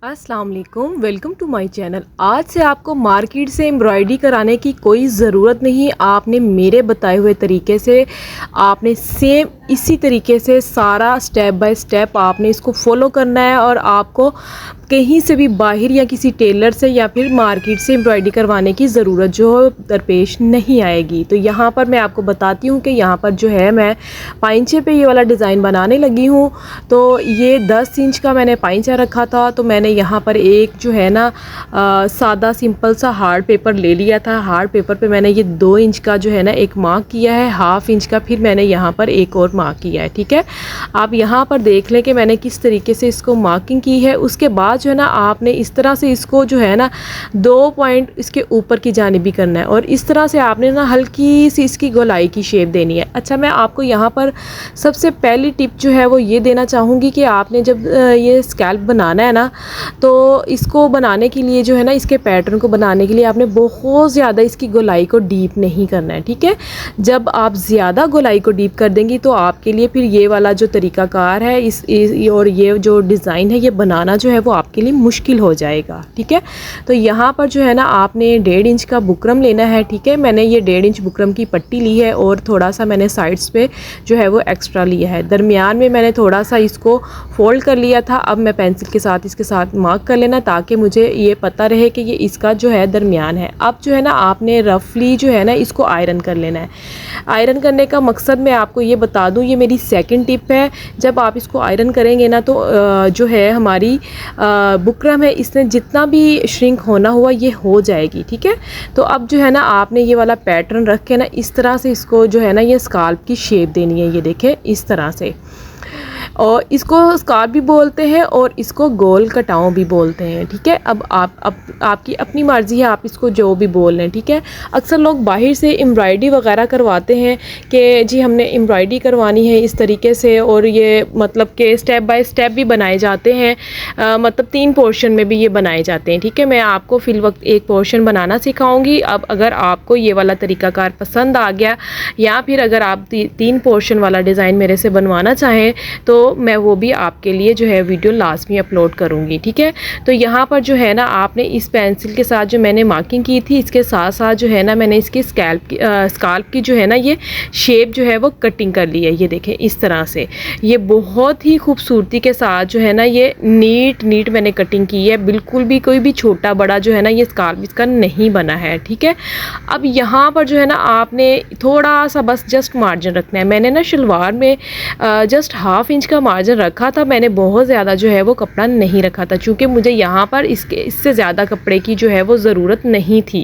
अस्सलाम वालेकुम, welcome to my channel. आज से आपको मार्केट से एम्ब्रॉयडरी कराने की कोई ज़रूरत नहीं। आपने मेरे बताए हुए तरीके से आपने सेम इसी तरीके से सारा स्टेप बाय स्टेप आपने इसको फॉलो करना है और आपको कहीं से भी बाहर या किसी टेलर से या फिर मार्केट से एम्ब्रॉयडरी करवाने की ज़रूरत जो दरपेश नहीं आएगी। तो यहाँ पर मैं आपको बताती हूँ कि यहाँ पर जो है मैं पाइंचे पे ये वाला डिज़ाइन बनाने लगी हूँ। तो ये 10 इंच का मैंने पाइंचा रखा था, तो मैंने यहाँ पर एक जो है ना सादा सिंपल सा हार्ड पेपर ले लिया था। हार्ड पेपर पे मैंने ये 2 इंच का जो है ना एक मार्क किया है, हाफ इंच का फिर मैंने यहाँ पर एक और मार्क किया है। ठीक है, आप यहाँ पर देख लें कि मैंने किस तरीके से इसको मार्किंग की है। उसके बाद जो है ना आपने इस तरह से इसको जो है ना 2 पॉइंट इसके ऊपर की जानिब भी करना है और इस तरह से आपने ना हल्की सी इसकी गोलाई की शेप देनी है। अच्छा, मैं आपको यहाँ पर सबसे पहली टिप जो है वो ये देना चाहूँगी कि आपने जब ये स्कैल्प बनाना है ना, तो इसको बनाने के लिए जो है ना इसके पैटर्न को बनाने के लिए आपने बहुत ज़्यादा इसकी गोलाई को डीप नहीं करना है। ठीक है, जब आप ज़्यादा गोलाई को डीप कर देंगी तो आपके लिए फिर ये वाला जो तरीक़ाकार है और ये जो डिज़ाइन है ये बनाना जो है वो आपके लिए मुश्किल हो जाएगा। ठीक है, तो यहाँ पर जो है ना आपने 1.5 इंच का बुकरम लेना है। ठीक है, मैंने ये 1.5 इंच बुकरम की पट्टी ली है और थोड़ा सा मैंने साइड्स पे जो है वो एक्स्ट्रा लिया है। दरमियान में मैंने थोड़ा सा इसको फोल्ड कर लिया था। अब मैं पेंसिल के साथ इसके साथ मार्क कर लेना ताकि मुझे ये पता रहे कि ये इसका जो है दरमियान है। अब जो है ना आपने रफली जो है ना इसको आयरन कर लेना है। आयरन करने का मकसद मैं आपको ये बता दूँ, ये मेरी सेकंड टिप है। जब आप इसको आयरन करेंगे ना तो जो है हमारी बुकरम है इसने जितना भी श्रिंक होना हुआ ये हो जाएगी। ठीक है, तो अब जो है ना आपने ये वाला पैटर्न रख के ना इस तरह से इसको जो है ना ये स्काल्प की शेप देनी है। ये देखें इस तरह से, और इसको स्कार्फ भी बोलते हैं और इसको गोल कटाओ भी बोलते हैं। ठीक है, अब आपकी अपनी मर्ज़ी है, आप इसको जो भी बोल लें। ठीक है, अक्सर लोग बाहर से एम्ब्रॉयडरी वगैरह करवाते हैं कि जी हमने एम्ब्रॉयडरी करवानी है इस तरीके से, और ये मतलब कि स्टेप बाय स्टेप भी बनाए जाते हैं, मतलब 3 पोर्शन में भी ये बनाए जाते हैं। ठीक है, मैं आपको फिल वक्त एक पोर्शन बनाना सिखाऊंगी। अब अगर आपको ये वाला तरीक़ाकार पसंद आ गया या फिर अगर आप 3 पोर्शन वाला डिज़ाइन मेरे से बनवाना चाहें तो मैं वो भी आपके लिए जो है वीडियो लाजमी अपलोड करूँगी। ठीक है, तो यहाँ पर जो है ना आपने इस पेंसिल के साथ जो मैंने मार्किंग की थी इसके साथ साथ जो है ना मैंने इसकी स्काल्प की जो है ना ये शेप जो है वो कटिंग कर ली है। ये देखें इस तरह से, ये बहुत ही खूबसूरती के साथ जो है ना ये नीट मैंने कटिंग की है। बिल्कुल भी कोई भी छोटा बड़ा जो है ना ये स्काल्प इसका नहीं बना है। ठीक है, अब यहाँ पर जो है ना आपने थोड़ा सा बस जस्ट मार्जिन रखना है। मैंने ना शलवार में जस्ट हाफ इंच का मार्जिन रखा था, मैंने बहुत ज़्यादा जो है वो कपड़ा नहीं रखा था क्योंकि मुझे यहाँ पर इससे ज़्यादा कपड़े की जो है वो ज़रूरत नहीं थी।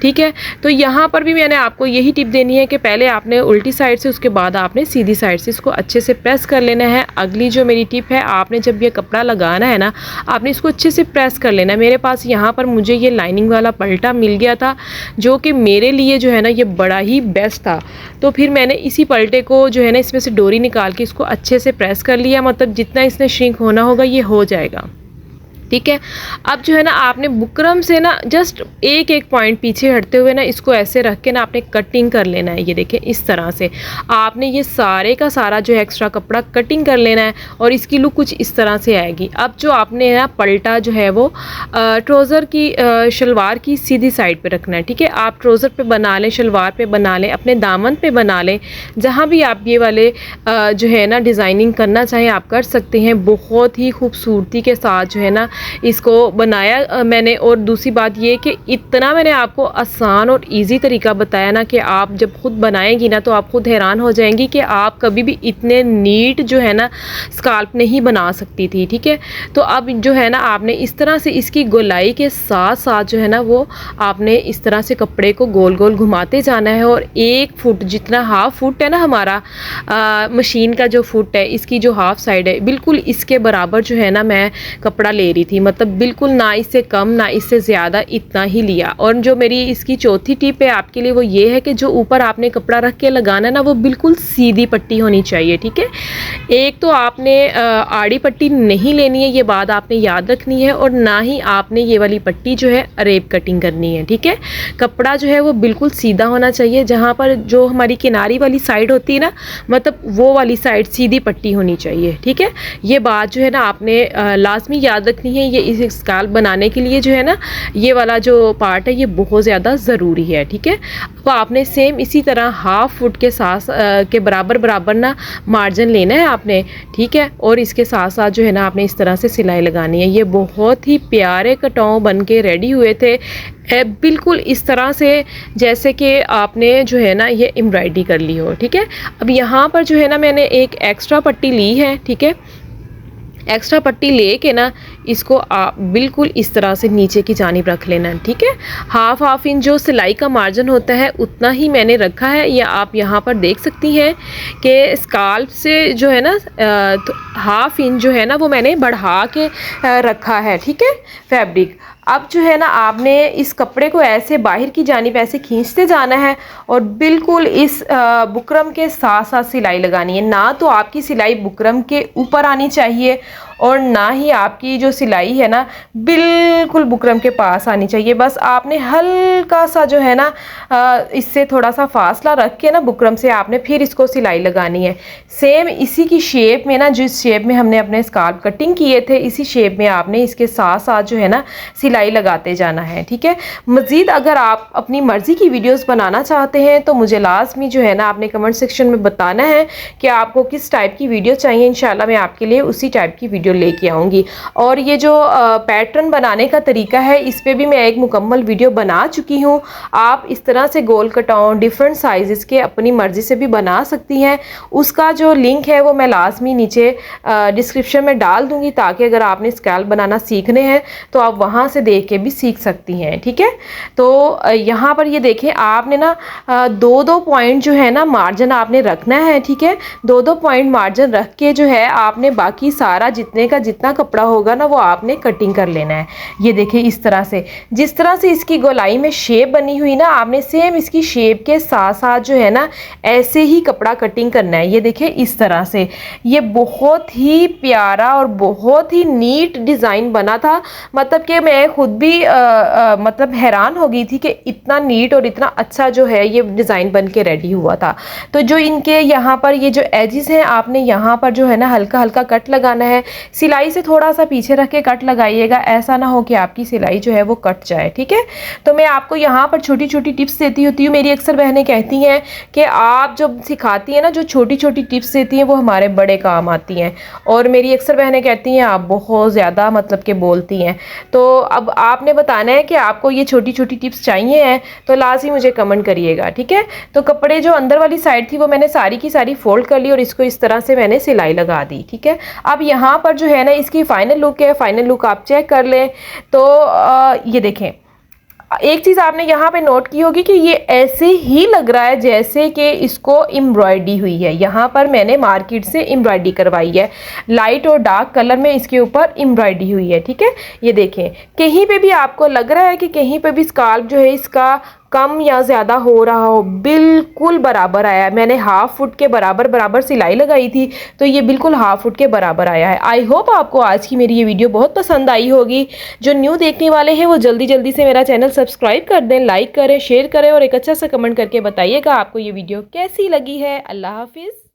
ठीक है, तो यहाँ पर भी मैंने आपको यही टिप देनी है कि पहले आपने उल्टी साइड से, उसके बाद आपने सीधी साइड से इसको अच्छे से प्रेस कर लेना है। अगली जो मेरी टिप है, आपने जब ये कपड़ा लगाना है ना आपने इसको अच्छे से प्रेस कर लेना है। मेरे पास यहाँ पर मुझे ये लाइनिंग वाला पलटा मिल गया था जो कि मेरे लिए जो है ना ये बड़ा ही बेस्ट था। तो फिर मैंने इसी पलटे को जो है ना इसमें से डोरी निकाल के इसको अच्छे से प्रेस कर लिया, मतलब जितना इसने श्रिंक होना होगा ये हो जाएगा। ठीक है, अब जो है ना आपने बुकरम से ना जस्ट एक पॉइंट पीछे हटते हुए ना इसको ऐसे रख के ना आपने कटिंग कर लेना है। ये देखें इस तरह से आपने ये सारे का सारा जो है एक्स्ट्रा कपड़ा कटिंग कर लेना है और इसकी लुक कुछ इस तरह से आएगी। अब जो आपने ना पलटा जो है वो ट्राउज़र की शलवार की सीधी साइड पे रखना है। ठीक है, आप ट्राउज़र पे बना लें, शलवार पे बना लें, अपने दामन पे बना लें, जहाँ भी आप ये वाले जो है ना डिज़ाइनिंग करना चाहें आप कर सकते हैं। बहुत ही खूबसूरती के साथ जो है ना इसको बनाया मैंने। और दूसरी बात ये कि इतना मैंने आपको आसान और इजी तरीका बताया ना कि आप जब खुद बनाएंगी ना तो आप खुद हैरान हो जाएंगी कि आप कभी भी इतने नीट जो है ना स्काल्प नहीं बना सकती थी। ठीक है, तो अब जो है ना आपने इस तरह से इसकी गोलाई के साथ साथ जो है ना वो आपने इस तरह से कपड़े को गोल गोल घुमाते जाना है और 1 फुट जितना, हाफ फुट है ना हमारा मशीन का जो फुट है, इसकी जो हाफ साइड है बिल्कुल इसके बराबर जो है ना मैं कपड़ा ले रही थी। मतलब बिल्कुल ना इससे कम ना इससे ज़्यादा, इतना ही लिया। और जो मेरी इसकी चौथी टिप है आपके लिए वो ये है कि जो ऊपर आपने कपड़ा रख के लगाना ना वो बिल्कुल सीधी पट्टी होनी चाहिए। ठीक है, एक तो आपने आड़ी पट्टी नहीं लेनी है, ये बात आपने याद रखनी है, और ना ही आपने ये वाली पट्टी जो है अरेब कटिंग करनी है। ठीक है, कपड़ा जो है वो बिल्कुल सीधा होना चाहिए, जहाँ पर जो हमारी किनारी वाली साइड होती है ना मतलब वो वाली साइड सीधी पट्टी होनी चाहिए। ठीक है, ये बात जो है ना आपने लाजमी याद रखनी है। हैं। ये इस स्काल्प बनाने के लिए जो है ना ये वाला जो पार्ट है ये बहुत ज़्यादा ज़रूरी है, ठीक है। तो आपने सेम इसी तरह हाफ फुट के साथ के बराबर ना मार्जिन लेना है आपने, ठीक है। और इसके साथ साथ जो है ना आपने इस तरह से सिलाई लगानी है। ये बहुत ही प्यारे कटों बन के रेडी हुए थे, बिल्कुल इस तरह से जैसे कि आपने जो है ना ये एम्ब्रॉयडरी कर ली हो, ठीक है। अब यहाँ पर जो है ना मैंने एक एक्स्ट्रा पट्टी ली है, ठीक है। एक्स्ट्रा पट्टी लेके ना इसको आप बिल्कुल इस तरह से नीचे की जानिब रख लेना, ठीक है। हाफ इंच जो सिलाई का मार्जिन होता है उतना ही मैंने रखा है। या आप यहाँ पर देख सकती हैं कि स्काल्प से जो है ना हाफ इंच जो है ना वो मैंने बढ़ा के रखा है, ठीक है, फैब्रिक। अब जो है ना आपने इस कपड़े को ऐसे बाहर की जानिब ऐसे खींचते जाना है और बिल्कुल इस बुकरम के साथ साथ सिलाई लगानी है। ना तो आपकी सिलाई बुकरम के ऊपर आनी चाहिए और ना ही आपकी जो सिलाई है ना बिल्कुल बुकरम के पास आनी चाहिए। बस आपने हल्का सा जो है ना इससे थोड़ा सा फासला रख के ना बुकरम से आपने फिर इसको सिलाई लगानी है। सेम इसी की शेप में ना, जिस शेप में हमने अपने स्काल्प कटिंग किए थे इसी शेप में आपने इसके साथ साथ जो है ना सिलाई लगाते जाना है, ठीक है। मज़ीद अगर आप अपनी मर्ज़ी की वीडियोस बनाना चाहते हैं तो मुझे लाजमी जो है ना आपने कमेंट सेक्शन में बताना है कि आपको किस टाइप की वीडियो चाहिए। इंशाल्लाह मैं आपके लिए उसी टाइप की वीडियो लेके आऊँगी। और ये जो पैटर्न बनाने का तरीका है इस पर भी मैं एक मुकम्मल वीडियो बना चुकी हूँ। आप इस तरह से गोल कटाओ डिफरेंट साइज़ के अपनी मर्ज़ी से भी बना सकती हैं। उसका जो लिंक है वो मैं लाजमी नीचे डिस्क्रिप्शन में डाल दूँगी ताकि अगर आपने स्कैल्प बनाना सीखने हैं तो आप वहाँ से देख के भी सीख सकती हैं, ठीक है। तो यहाँ पर ये देखें आपने ना दो पॉइंट जो है ना मार्जिन आपने रखना है, ठीक है। दो पॉइंट मार्जिन रख के जो है आपने बाकी सारा जितने का जितना कपड़ा होगा ना वो आपने कटिंग कर लेना है। ये देखिए इस तरह से, जिस तरह से इसकी गोलाई में शेप बनी हुई ना आपने सेम इसकी शेप के साथ साथ जो है ना ऐसे ही कपड़ा कटिंग करना है। ये देखिए इस तरह से, ये बहुत ही प्यारा और बहुत ही नीट डिज़ाइन बना था। मतलब कि मैं खुद भी मतलब हैरान हो गई थी कि इतना नीट और इतना अच्छा जो है ये डिज़ाइन बन के रेडी हुआ था। तो जो इनके यहाँ पर ये जो एजेस हैं आपने यहाँ पर जो है ना हल्का हल्का कट लगाना है। सिलाई से थोड़ा सा पीछे रख के कट लगाइएगा, ऐसा ना हो कि आपकी सिलाई जो है वो कट जाए, ठीक है। तो मैं आपको यहाँ पर छोटी छोटी टिप्स देती होती हूँ। मेरी अक्सर बहनें कहती हैं कि आप जो सिखाती हैं ना जो छोटी छोटी टिप्स देती हैं वो हमारे बड़े काम आती हैं। और मेरी अक्सर बहनें कहती हैं आप बहुत ज़्यादा मतलब कि बोलती हैं। तो अब आपने बताना है कि आपको ये छोटी छोटी टिप्स चाहिए हैं तो लाजमी मुझे कमेंट करिएगा, ठीक है। तो कपड़े जो अंदर वाली साइड थी वो मैंने सारी की सारी फोल्ड कर ली और इसको इस तरह से मैंने सिलाई लगा दी, ठीक है। अब यहाँ पर जो है ना इसकी फाइनल लुक है, फाइनल लुक आप चेक कर लें। तो ये देखें, एक चीज़ आपने यहाँ पे नोट की होगी कि ये ऐसे ही लग रहा है जैसे कि इसको एम्ब्रॉयडरी हुई है। यहाँ पर मैंने मार्केट से एम्ब्रॉयडरी करवाई है, लाइट और डार्क कलर में इसके ऊपर एम्ब्रॉयडरी हुई है, ठीक है। ये देखें, कहीं पे भी आपको लग रहा है कि कहीं पे भी स्काल्प जो है इसका कम या ज़्यादा हो रहा हो, बिल्कुल बराबर आया है। मैंने हाफ फुट के बराबर सिलाई लगाई थी तो ये बिल्कुल हाफ फुट के बराबर आया है। आई होप आपको आज की मेरी ये वीडियो बहुत पसंद आई होगी। जो न्यू देखने वाले हैं वो जल्दी से मेरा चैनल सब्सक्राइब कर दें, लाइक करें, शेयर करें और एक अच्छा सा कमेंट करके बताइएगा आपको ये वीडियो कैसी लगी है। अल्लाह हाफिज़।